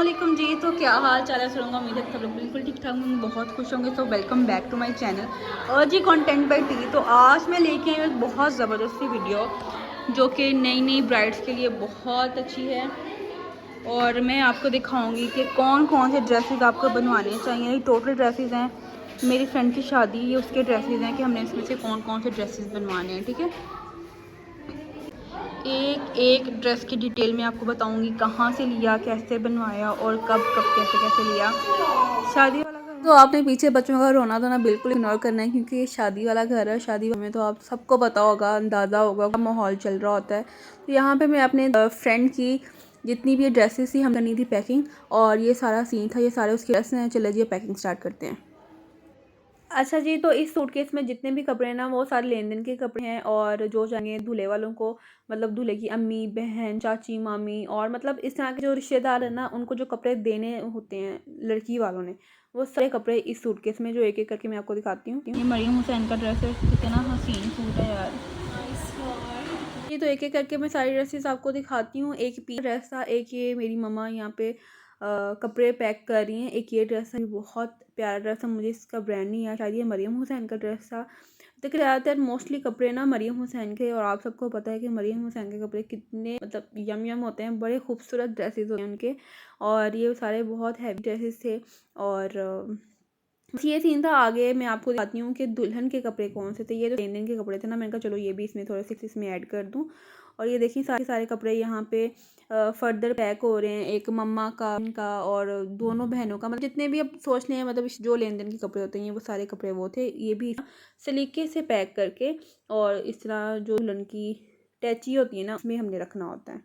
अस्सलामुअलैकुम जी। तो क्या हाल चाल है? सुनूंगा उम्मीद है सब लोग बिल्कुल ठीक ठाक होंगे, बहुत खुश होंगे। तो welcome back to my channel और जी कंटेंट बाय टी। तो आज मैं लेके आई हूँ एक बहुत ज़बरदस्त सी वीडियो जो कि नई नई ब्राइड्स के लिए बहुत अच्छी है। और मैं आपको दिखाऊंगी कि कौन कौन से ड्रेसेस आपको बनवाने चाहिए। ये टोटल ड्रेसेस हैं, मेरी फ्रेंड की शादी है उसके ड्रेसेस हैं कि हमने इसमें से कौन कौन से ड्रेसेस बनवाने हैं। ठीक है, एक एक ड्रेस की डिटेल में आपको बताऊंगी, कहाँ से लिया, कैसे बनवाया और कब कब कैसे कैसे लिया। शादी वाला घर तो आपने पीछे बच्चों का रोना धोना बिल्कुल इग्नोर करना है, क्योंकि ये शादी वाला घर है। शादी में तो आप सबको पता होगा, अंदाज़ा होगा माहौल चल रहा होता है। तो यहाँ पे मैं अपने फ्रेंड की जितनी भी ड्रेसेस थी हम करनी थी पैकिंग, और ये सारा सीन था, ये सारे उसके ड्रेस हैं। चले जी पैकिंग स्टार्ट करते हैं। अच्छा जी, तो इस सूटकेस में जितने भी कपड़े हैं ना, वो सारे लेन देन के कपड़े हैं। और जो चाहिए दूल्हे वालों को, मतलब दूल्हे की अम्मी, बहन, चाची, मामी और मतलब इस तरह के जो रिश्तेदार हैं ना, उनको जो कपड़े देने होते हैं लड़की वालों ने, वो सारे कपड़े इस सूटकेस में, जो एक एक करके मैं आपको दिखाती हूँ। ये मरियम हुसैन का ड्रेस है, कितना हसीन सूट है यार। ये तो एक एक करके मैं सारी ड्रेसेस आपको दिखाती हूँ। एक पी ड्रेस था, एक ये मेरी मम्मा यहाँ पे कपड़े पैक कर रही हैं। एक ये ड्रेस है, बहुत प्यारा ड्रेस है, मुझे इसका ब्रांड नहीं है, शायद ये मरियम हुसैन का ड्रेस था। देखिए ज़्यादातर मोस्टली कपड़े ना मरियम हुसैन के, और आप सबको पता है कि मरियम हुसैन के कपड़े कितने मतलब यम यम होते हैं, बड़े खूबसूरत ड्रेसेस होते हैं उनके। और ये सारे बहुत हैवी ड्रेसेस थे। और बस ये सीन था। आगे मैं आपको दिखाती हूँ कि दुल्हन के कपड़े कौन से थे। ये तो लेन देन के कपड़े थे ना, मैंने कहा चलो ये भी इसमें थोड़े से इसमें ऐड कर दूँ। और ये देखिए सारे सारे कपड़े यहाँ पे फर्दर पैक हो रहे हैं। एक मम्मा का, इनका और दोनों बहनों का, मतलब जितने भी अब सोच लें, मतलब जो लेन देन के कपड़े होते हैं, ये वो सारे कपड़े वो थे। ये भी सलीके से पैक करके, और इस तरह जो दुल्हन की टैची होती है ना, उसमें हमने रखना होता है।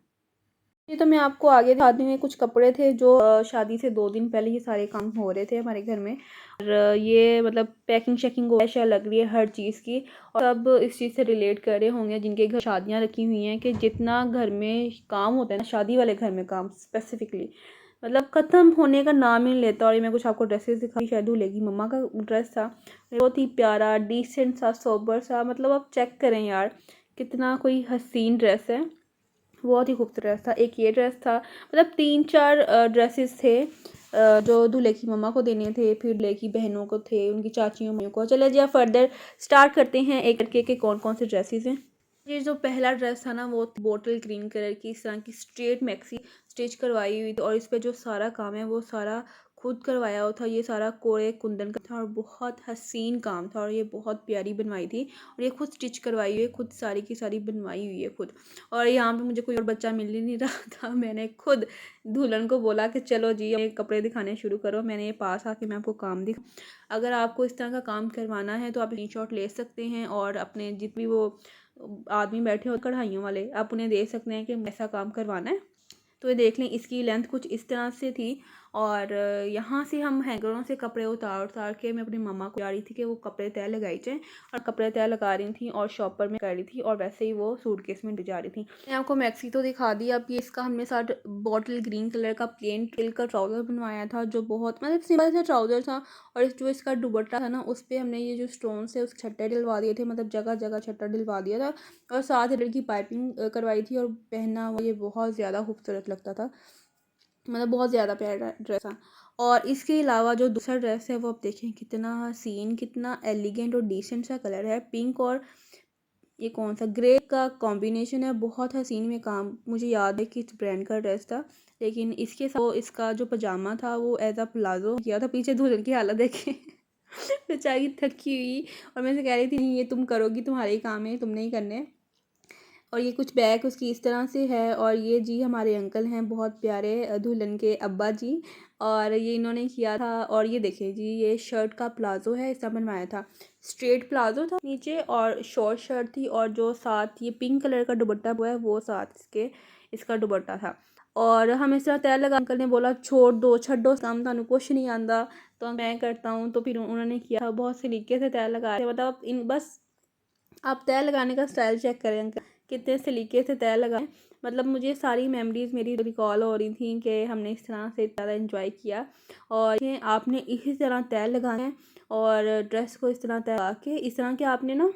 ये तो मैं आपको आगे दिखाती हूँ। कुछ कपड़े थे जो शादी से 2 दिन पहले ये सारे काम हो रहे थे हमारे घर में। और ये मतलब पैकिंग शेकिंग ऐसा लग रही है हर चीज़ की। और सब इस चीज़ से रिलेट कर रहे होंगे जिनके घर शादियाँ रखी हुई हैं, कि जितना घर में काम होता है ना, शादी वाले घर में काम स्पेसिफिकली मतलब ख़त्म होने का नाम ही नहीं लेता। और ये मैं कुछ आपको ड्रेसेस दिखाई, शायद दूल्हे की मम्मा का ड्रेस था, बहुत ही प्यारा डिसेंट सा सोबर सा, मतलब आप चेक करें यार कितना कोई हसीन ड्रेस है, बहुत ही खूबसूरत ड्रेस था। एक ये ड्रेस था, मतलब 3-4 ड्रेसेस थे जो दूल्हे की मम्मा को देने थे, फिर दूल्हे की बहनों को थे, उनकी चाचियों मम्मियों को। चले जी फर्दर स्टार्ट करते हैं एक करके के कौन कौन से ड्रेसेस हैं। ये जो पहला ड्रेस था ना, वो बोटल ग्रीन कलर की इस तरह की स्ट्रेट मैक्सी स्टिच करवाई हुई थी। और इस पे जो सारा काम है वो सारा खुद करवाया हुआ था। ये सारा कोरे कुंदन का था और बहुत हसीन काम था, और ये बहुत प्यारी बनवाई थी। और ये खुद स्टिच करवाई हुई है, खुद सारी की सारी बनवाई हुई है खुद। और यहाँ पे मुझे कोई और बच्चा मिल ही नहीं रहा था, मैंने खुद दुल्हन को बोला कि चलो जी ये कपड़े दिखाने शुरू करो, मैंने ये पास आके मैं आपको काम दिखा। अगर आपको इस तरह का काम करवाना है तो आप स्क्रीनशॉट ले सकते हैं, और अपने जितनी वो आदमी बैठे हो कढ़ाइयों वाले, आप उन्हें दे सकते हैं कि ऐसा काम करवाना है। तो ये देख लें, इसकी लेंथ कुछ इस तरह से थी। और यहाँ से हम हैंगरों से कपड़े उतार उतार के मैं अपनी मम्मा को जा रही थी कि वो कपड़े तय लगाई जाएँ, और कपड़े तय लगा रही थी और शॉपर में कर रही थी, और वैसे ही वो सूटकेस में जा रही थी। मैंने आपको मैक्सी तो दिखा दी। अब ये इसका हमने साथ बॉटल ग्रीन कलर का प्लेन टिल का ट्राउज़र बनवाया था, जो बहुत मतलब सिंपल सा ट्राउज़र था। और जो इसका दुपट्टा था ना, उस पर हमने ये जो स्टोन से उस छट्टे डलवा दिए थे, मतलब जगह जगह छट्टा डलवा दिया था। और साथ ही की पाइपिंग करवाई थी, और पहनना हुआ ये बहुत ज़्यादा खूबसूरत लगता था, मतलब बहुत ज़्यादा प्यारा ड्रेस था। और इसके अलावा जो दूसरा ड्रेस है वो आप देखें कितना हसीन, कितना एलिगेंट और डिसेंट सा कलर है। पिंक और ये कौन सा ग्रे का कॉम्बिनेशन है, बहुत हसीन में काम। मुझे याद है कि इस ब्रांड का ड्रेस था, लेकिन इसके साथ इसका जो पजामा था वो एज अ प्लाजो किया था। पीछे दुल्हन की हालत देखें बेचारी थकी हुई, और मैं से कह रही थी नहीं ये तुम करोगी, तुम्हारे ही काम है, तुमने ही करने। और ये कुछ बैग उसकी इस तरह से है। और ये जी हमारे अंकल हैं, बहुत प्यारे दुल्हन के अब्बा जी, और ये इन्होंने किया था। और ये देखिए जी, ये शर्ट का प्लाजो है, इसका बनवाया था। स्ट्रेट प्लाजो था नीचे, और शॉर्ट शर्ट थी, और जो साथ ये पिंक कलर का दुपट्टा हुआ है वो साथ इसका दुपट्टा था। और हम इस तरह तय लगा, अंकल ने बोला छोड़ दो छड्डो काम, थानू कुछ नहीं आंदा तो मैं करता हूँ। तो फिर उन्होंने किया था, बहुत सलीके से तय लगा रहे, मतलब इन बस आप तय लगाने का स्टाइल चेक करें अंकल, कितने सलीके से तय लगाएं। मतलब मुझे सारी मेमोरीज मेरी रिकॉल हो रही थी कि हमने इस तरह से ज़्यादा एंजॉय किया। और ये आपने इसी तरह तय लगाना है, और ड्रेस को इस तरह तय लगा के, इस तरह के आपने ना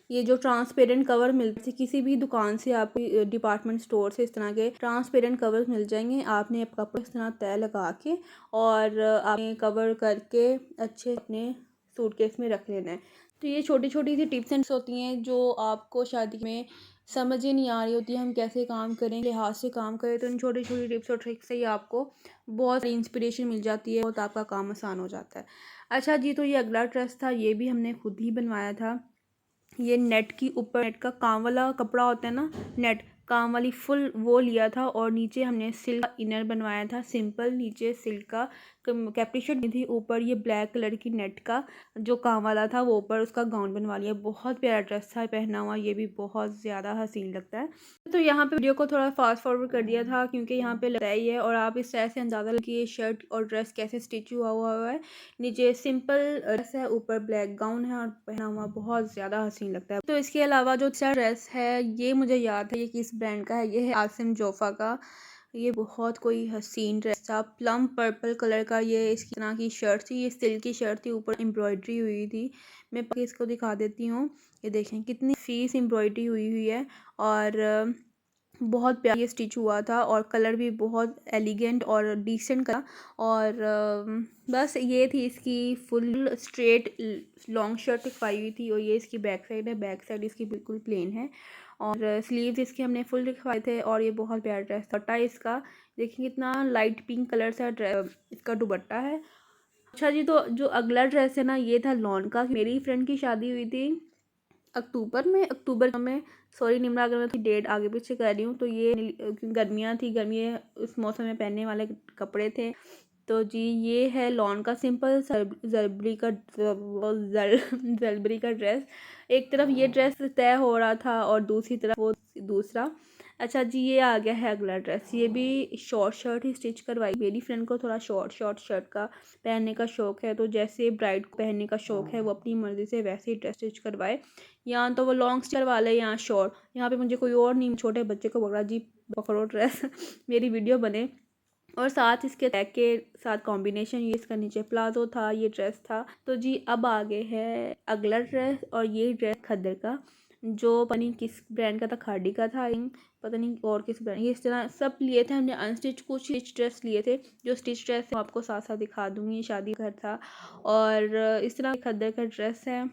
ये जो ट्रांसपेरेंट कवर मिलते हैं किसी भी दुकान से, आपको डिपार्टमेंट स्टोर से इस तरह के ट्रांसपेरेंट कवर मिल जाएंगे। आपने कपड़े इस तरह तय लगा के और आपने कवर करके अच्छे अपने सूटकेस में रख लेना है। तो ये छोटी छोटी सी टिप्स एंड होती हैं जो आपको शादी में समझ ही नहीं आ रही होती है हम कैसे काम करें, लिहाज से काम करें। तो इन छोटी छोटी टिप्स और ट्रिक्स से ही आपको बहुत इंस्पिरेशन मिल जाती है, बहुत आपका काम आसान हो जाता है। अच्छा जी, तो ये अगला ड्रेस था, ये भी हमने खुद ही बनवाया था। ये नेट की ऊपर नेट का काम वाला कपड़ा होता है ना, नेट काम वाली फुल वो लिया था और नीचे हमने सिल्क का इनर बनवाया था सिंपल। नीचे सिल्क का कैप्री शर्ट नहीं थी, ऊपर ये ब्लैक कलर की नेट का जो काम वाला था वो ऊपर उसका गाउन बनवा लिया। बहुत प्यारा ड्रेस था पहना हुआ, ये भी बहुत ज़्यादा हसीन लगता है। तो यहाँ पे वीडियो को थोड़ा फास्ट फॉरवर्ड कर दिया था क्योंकि यहाँ पे लगता ही है और आप इस तरह से अंदाज़ा कि ये शर्ट और ड्रेस कैसे स्टिच हुआ है। नीचे सिंपल ड्रेस है, ऊपर ब्लैक गाउन है और पहना हुआ बहुत ज़्यादा हसीन लगता है। तो इसके अलावा जो ड्रेस है ये मुझे याद है ये किस ब्रांड का है, ये है आसिम जोफा का। ये बहुत कोई हसीन ड्रेस था, प्लम पर्पल कलर का ये इसकी तरह की शर्ट थी। ये सिल्क की शर्ट थी, ऊपर एम्ब्रॉयडरी हुई थी। मैं इसको दिखा देती हूँ, ये देखें कितनी फीस एम्ब्रॉयडरी हुई हुई है और बहुत प्यारा ये स्टिच हुआ था और कलर भी बहुत एलिगेंट और डिसेंट का। और बस ये थी इसकी फुल स्ट्रेट लॉन्ग शर्ट दिखवाई हुई थी और ये इसकी बैक साइड है। बैक साइड इसकी बिल्कुल प्लेन है और स्लीव्स इसके हमने फुल दिखवाए थे और ये बहुत प्यारा ड्रेस दुपट्टा इसका देखिए कितना लाइट पिंक कलर सा इसका दुपट्टा है। अच्छा जी, तो जो अगला ड्रेस है ना ये था लॉन का। मेरी फ्रेंड की शादी हुई थी अक्टूबर में, सॉरी निम्रा अगर मैं डेट आगे पीछे कर रही हूँ। तो ये गर्मियाँ थी, गर्मियाँ उस मौसम में पहनने वाले कपड़े थे। तो जी ये है लॉन का सिंपल जलबरी का ड्रेस। एक तरफ ये ड्रेस तय हो रहा था और दूसरी तरफ वो दूसरा। अच्छा जी, ये आ गया है अगला ड्रेस। ये भी शॉर्ट शर्ट ही स्टिच करवाई। मेरी फ्रेंड को थोड़ा शॉर्ट शर्ट का पहनने का शौक है, तो जैसे ब्राइड को पहनने का शौक है वो अपनी मर्जी से वैसे ही ड्रेस स्टिच करवाए। या तो वो लॉन्ग स्टिच वाले या शॉर्ट। यहाँ पे मुझे कोई और नहीं, छोटे बच्चे को पकड़ा जी पकड़ो ड्रेस मेरी वीडियो बने। और साथ इसके टैग के साथ कॉम्बिनेशन ये इसका नीचे प्लाजो था, ये ड्रेस था। तो जी अब आगे है अगला ड्रेस और ये ड्रेस खद्दर का जो पता नहीं किस ब्रांड का था, खाड़ी का था, पता नहीं और किस ब्रांड। ये इस तरह सब लिए थे हमने अनस्टिच, कुछ स्टिच ड्रेस लिए थे। जो स्टिच ड्रेस है आपको साथ साथ दिखा दूंगी। शादी घर था और इस तरह खद्दर का ड्रेस है।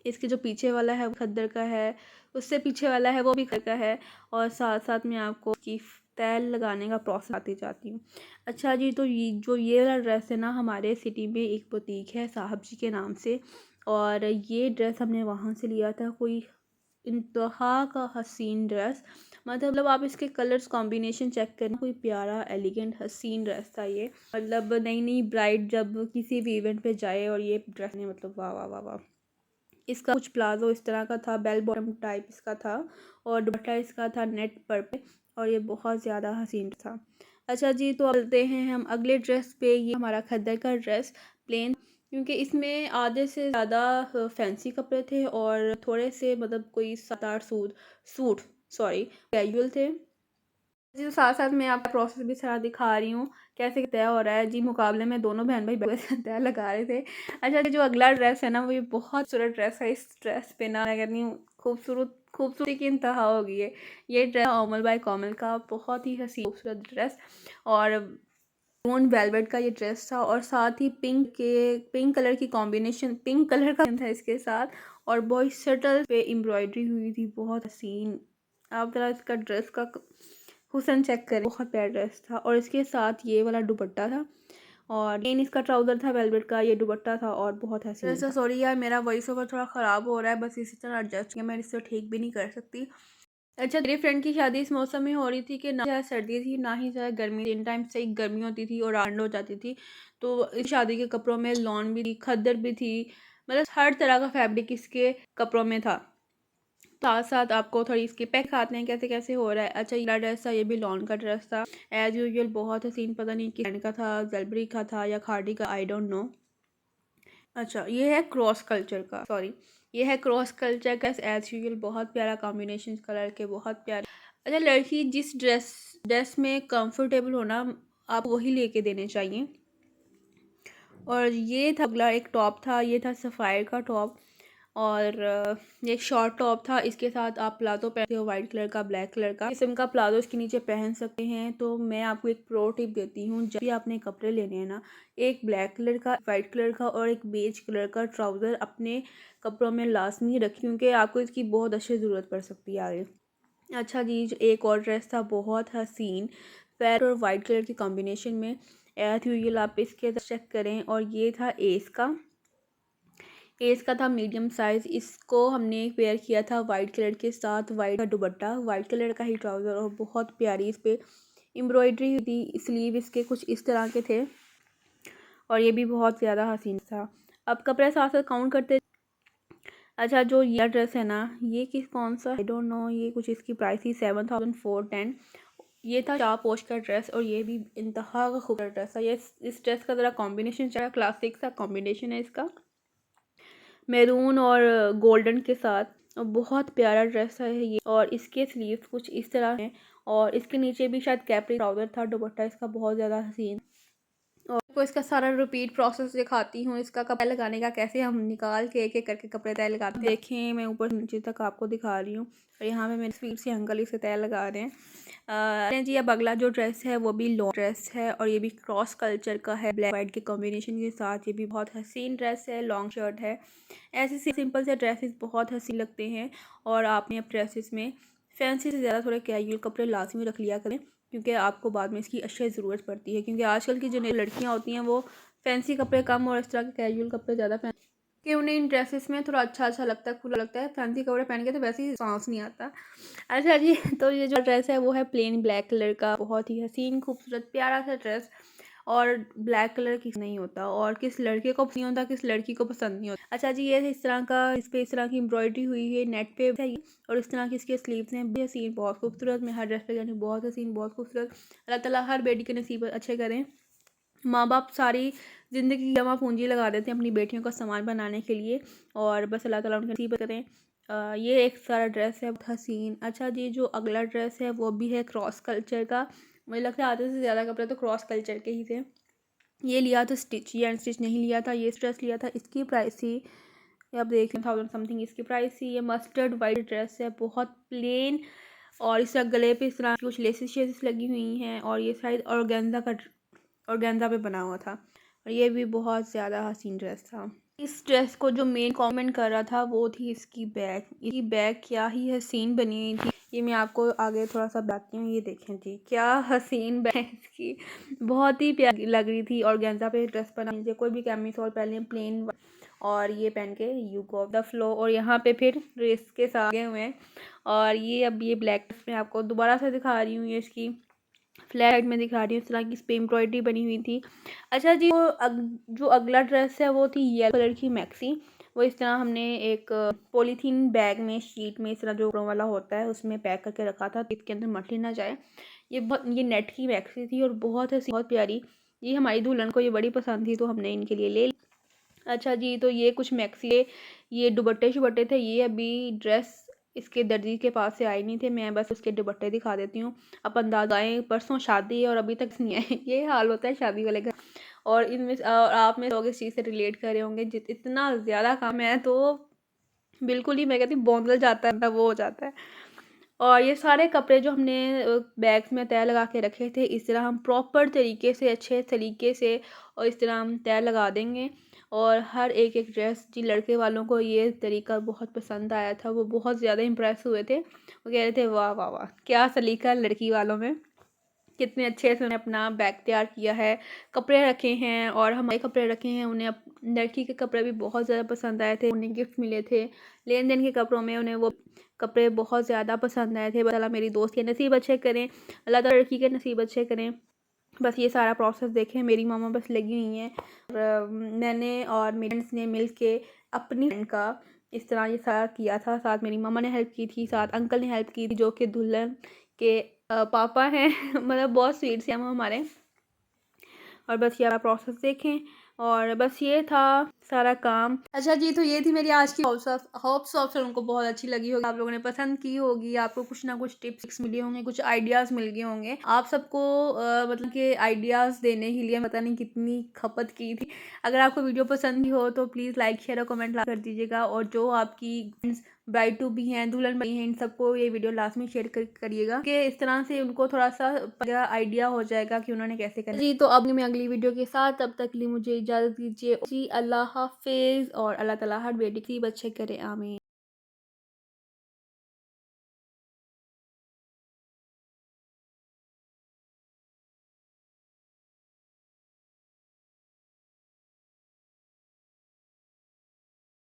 इसके जो पीछे वाला है वो खद्दर का है, उससे पीछे वाला है वो भी खद्दर का है और साथ साथ मैं आपको की तैल लगाने का प्रोसेस आती जाती हूँ। अच्छा जी, तो ये वाला ड्रेस है ना, हमारे सिटी में एक बुटीक है साहब जी के नाम से और ये ड्रेस हमने वहाँ से लिया था। कोई इंतहा का हसीन ड्रेस, मतलब आप इसके कलर्स कॉम्बिनेशन चेक करना, कोई प्यारा एलिगेंट हसीन ड्रेस था ये। मतलब नई नई ब्राइड जब किसी भी इवेंट पे जाए और ये ड्रेस ने मतलब वाह वाह वाह वाह। इसका कुछ प्लाजो इस तरह का था, बेल बॉटम टाइप इसका था और दुपट्टा इसका था नेट पर पे और ये बहुत ज़्यादा हसीन था। अच्छा जी, तो चलते हैं हम अगले ड्रेस पे। ये हमारा खद्दर का ड्रेस प्लेन, क्योंकि इसमें आधे से ज़्यादा फैंसी कपड़े थे और थोड़े से मतलब कोई 7-8 सूट सॉरी कैजुअल थे जी। साथ साथ मैं आपका प्रोसेस भी सारा दिखा रही हूँ कैसे तय हो रहा है जी। मुकाबले में दोनों बहन भाई तय लगा रहे थे। अच्छा, जो अगला ड्रेस है ना वो ये बहुत खूबसूरत ड्रेस है। इस ड्रेस पे ना मैं कहती हूँ खूबसूरती की इंतहा हो गई है। ये ड्रेस ओमल बाय कोमल का बहुत ही हसीन खूबसूरत ड्रेस और मून वेलवेट का ये ड्रेस था और साथ ही पिंक कलर की कॉम्बिनेशन, पिंक कलर का था इसके साथ और बहुत सटल पे एम्ब्रॉयडरी हुई थी, बहुत हसीन। आप जरा इसका ड्रेस का हुसन चेक करें, बहुत प्यारा ड्रेस था और इसके साथ ये वाला दुपट्टा था और प्लेन इसका ट्राउजर था वेलवेट का, ये दुपट्टा था और बहुत हसीन था। सॉरी यार, मेरा वॉइस ओवर थोड़ा ख़राब हो रहा है, बस इसी तरह एडजस्ट किया, मैं इससे ठीक भी नहीं कर सकती। अच्छा, मेरी फ्रेंड की शादी इस मौसम में हो रही थी कि ना ज़्यादा सर्दी थी ना ही ज़्यादा गर्मी। इन टाइम से ही गर्मी होती थी और ठंड हो जाती थी। तो इस शादी के कपड़ों में लॉन भी थी, खद्दर भी थी, मतलब हर तरह का फैब्रिक इसके कपड़ों में था। साथ साथ आपको थोड़ी इसके पैक आते हैं कैसे कैसे हो रहा है। अच्छा, ये ड्रेस था, ये भी लॉन का ड्रेस था एज यूजुअल, बहुत हसीन। पता नहीं किस ब्रांड का था, जलबरी का था या खाड़ी का, आई डोंट नो। अच्छा, ये है क्रॉस कल्चर का, सॉरी ये है क्रॉस कल्चर का एज यूजुअल, बहुत प्यारा कॉम्बिनेशन कलर के, बहुत प्यारे। अच्छा, लड़की जिस ड्रेस में कंफर्टेबल होना आप वही लेके देने चाहिए। और ये था अगला एक टॉप था, ये था सफ़ायर का टॉप और ये एक शॉर्ट टॉप था। इसके साथ आप प्लाजो पहनते हो वाइट कलर का, ब्लैक कलर का किस्म का प्लाजो इसके नीचे पहन सकते हैं। तो मैं आपको एक प्रो टिप देती हूँ, जब भी आपने कपड़े लेने हैं ना, एक ब्लैक कलर का, वाइट कलर का और एक बेज कलर का ट्राउज़र अपने कपड़ों में लाजमी रखें, क्योंकि आपको इसकी बहुत अच्छी ज़रूरत पड़ सकती है आगे। अच्छा जी, जो एक और ड्रेस था बहुत हसीन, रेड और वाइट कलर की कॉम्बिनेशन में एथ हुई, आप इसके चेक करें। और ये था एस का था मीडियम साइज़। इसको हमने वेयर किया था वाइट कलर के साथ, वाइट का दुपट्टा, वाइट कलर का ही ट्राउज़र और बहुत प्यारी इस पर एम्ब्रॉयडरी हुई थी। स्लीव इसके कुछ इस तरह के थे और ये भी बहुत ज़्यादा हसीन था। अब कपड़े साथ साथ काउंट करते। अच्छा, जो ये ड्रेस है ना, ये कौन सा आई डोंट नो, ये कुछ इसकी प्राइस थी 7410। ये था शाह पोश का ड्रेस और ये भी इंतहा का खूबसूरत ड्रेस था। ये इस ड्रेस का ज़रा कॉम्बिनेशन चाहे क्लासिक सा कॉम्बिनेशन है इसका, मैरून और गोल्डन के साथ, और बहुत प्यारा ड्रेस है ये। और इसके स्लीव्स कुछ इस तरह हैं और इसके नीचे भी शायद कैपरी ट्राउज़र था। दुपट्टा इसका बहुत ज़्यादा हसीन। और आपको इसका सारा रिपीट प्रोसेस दिखाती हूँ, इसका कपड़ा लगाने का, कैसे हम निकाल के एक एक करके कपड़े तय लगाते हैं। देखें, मैं ऊपर नीचे तक आपको दिखा रही हूँ और यहाँ पे मेरे स्पीड से अंकल इसे तय लगा रहे हैं। जी, अब अगला जो ड्रेस है वो भी लॉन्ग ड्रेस है और ये भी क्रॉस कल्चर का है, ब्लैक वाइट के कॉम्बिनेशन के साथ। ये भी बहुत हसीन ड्रेस है, लॉन्ग शर्ट है। ऐसे सिंपल से ड्रेसेस बहुत हसीन लगते हैं और आपने अब ड्रेसेस में फैंसी से ज़्यादा थोड़े कैजुअल कपड़े लाजमी रख लिया करें, क्योंकि आपको बाद में इसकी अच्छी ज़रूरत पड़ती है। क्योंकि आजकल की जो नई लड़कियां होती हैं वो फैंसी कपड़े कम और इस तरह के कैजुअल कपड़े ज़्यादा पहन कि उन्हें इन ड्रेसेस में थोड़ा अच्छा लगता है, खुला लगता है। फैंसी कपड़े पहन के तो वैसे ही सांस नहीं आता। अच्छा जी, तो ये जो ड्रेस है वो है प्लेन ब्लैक कलर का, बहुत ही हसीन खूबसूरत प्यारा सा ड्रेस। और ब्लैक कलर किस नहीं होता और किस लड़के को नहीं होता, किस लड़की को पसंद नहीं होता। अच्छा जी, ये इस तरह का, इस पे इस तरह की एम्ब्रॉयडरी हुई है, नेट पे है ये। और इस तरह की इसके स्लीव्स हैं, भी हसीन, बहुत खूबसूरत। मैं हर ड्रेस पे कहती हूँ बहुत हसीन, बहुत खूबसूरत। अल्लाह ताला हर बेटी के नसीब अच्छे करें। माँ बाप सारी ज़िंदगी जमा पूंजी लगा देते हैं अपनी बेटियों का सामान बनाने के लिए, और बस अल्लाह ताला उनके नसीब करें। ये एक सारा ड्रेस है बहुत हसीन। अच्छा जी, जो अगला ड्रेस है वो भी है क्रॉस कल्चर का। मुझे लगता है आधे से ज़्यादा कपड़े तो क्रॉस कल्चर के ही थे। ये लिया था स्टिच, ये अनस्टिच नहीं लिया था। ये ड्रेस लिया था, इसकी प्राइस थी, ये आप देख 1000 समथिंग इसकी प्राइस थी। ये मस्टर्ड वाइट ड्रेस है, बहुत प्लेन और इस तरह गले पे इस तरह कुछ लेसेस शेसेस लगी हुई हैं और ये शायद ऑर्गेन्जा पे बना हुआ था और ये भी बहुत ज़्यादा हसीन ड्रेस था। इस ड्रेस को जो मेन कमेंट कर रहा था वो थी इसकी बैग क्या ही हसीन बनी हुई थी। ये मैं आपको आगे थोड़ा सा बताती हूँ। ये देखें जी, क्या हसीन बैग इसकी, बहुत ही प्यारी लग रही थी। ऑर्गेन्जा पे ड्रेस पहना लीजिए, कोई भी कैमिसोल पहन लें प्लेन, और ये पहन के यू गो द फ्लो, और यहाँ पे फिर रेस के साथ गए हुए हैं। और ये अब ये ब्लैक ड्रेस में आपको दोबारा से दिखा रही हूँ, ये इसकी फ्लैट में दिखा रही हूँ, इस तरह की इस पे एम्ब्रॉयडरी बनी हुई थी। अच्छा जी, जो अगला ड्रेस है वो थी येलो कलर की मैक्सी। वो इस तरह हमने एक पॉलीथीन बैग में, शीट में, इस तरह जो वाला होता है उसमें पैक करके रखा था, इसके अंदर मटली ना जाए। ये नेट की मैक्सी थी और बहुत प्यारी। ये हमारी दुल्हन को ये बड़ी पसंद थी तो हमने इनके लिए ले ली। अच्छा जी, तो ये कुछ मैक्सी, ये दुपट्टे शुबट्टे थे। ये अभी ड्रेस इसके दर्जी के पास से आई नहीं थे, मैं बस उसके दुपट्टे दिखा देती हूँ। अब अंदाज़ाएँ, परसों शादी है और अभी तक नहीं आए। ये हाल होता है शादी वाले का। और इनमें और आप में लोग इस चीज़ से रिलेट कर रहे होंगे, इतना ज़्यादा काम है तो बिल्कुल ही, मैं कहती हूँ बौंदल जाता है ना, वो हो जाता है। और ये सारे कपड़े जो हमने बैग्स में तय लगा के रखे थे, इस तरह हम प्रॉपर तरीके से, अच्छे तरीके से और इस तरह हम तय लगा देंगे। और हर एक ड्रेस, जी लड़के वालों को ये तरीका बहुत पसंद आया था, वो बहुत ज़्यादा इम्प्रेस हुए थे। वो कह रहे थे वाह वाह वाह, क्या सलीका लड़की वालों में, कितने अच्छे से उन्हें अपना बैग तैयार किया है, कपड़े रखे हैं और हमारे कपड़े रखे हैं। उन्हें लड़की के कपड़े भी बहुत ज़्यादा पसंद आए थे, उन्हें गिफ्ट मिले थे। लेन देन के कपड़ों में उन्हें वो कपड़े बहुत ज़्यादा पसंद आए थे। बस अल्लाह मेरी दोस्त के नसीब अच्छे करें, अल्लाह ताला लड़की के नसीब अच्छे करें। बस ये सारा प्रोसेस देखें, मेरी मामा बस लगी हुई हैं और मैंने और मेरे फ्रेंड्स ने मिल के अपनी फ्रेंड का इस तरह ये सारा किया था। साथ मेरी मामा ने हेल्प की थी, साथ अंकल ने हेल्प की थी जो कि दुल्हन के पापा हैं। मतलब बहुत स्वीट से हम हमारे। और बस ये प्रोसेस देखें और बस ये था सारा काम। अच्छा जी, तो ये थी मेरी आज की होप्स ऑफ उनको बहुत अच्छी लगी होगी, आप लोगों ने पसंद की होगी, आपको कुछ ना कुछ टिप्स मिले होंगे, कुछ आइडियाज़ मिल गए होंगे। आप सबको मतलब कि आइडियाज़ देने के लिए पता नहीं कितनी खपत की थी। अगर आपको वीडियो पसंद हो तो प्लीज़ लाइक शेयर और कमेंट कर दीजिएगा, और जो आपकी ब्राइड टू भी हैं, दुल्हन भाई हैं, इन सबको ये वीडियो लास्ट में शेयर करिएगा कि इस तरह से उनको थोड़ा सा आइडिया हो जाएगा कि उन्होंने कैसे करना जी। तो अब मैं अगली वीडियो के साथ, तब तक के लिए मुझे इजाज़त दीजिए जी। अल्लाह हाफिज़, और अल्लाह ताला हर बेटी की बच्चे करे, आमीन।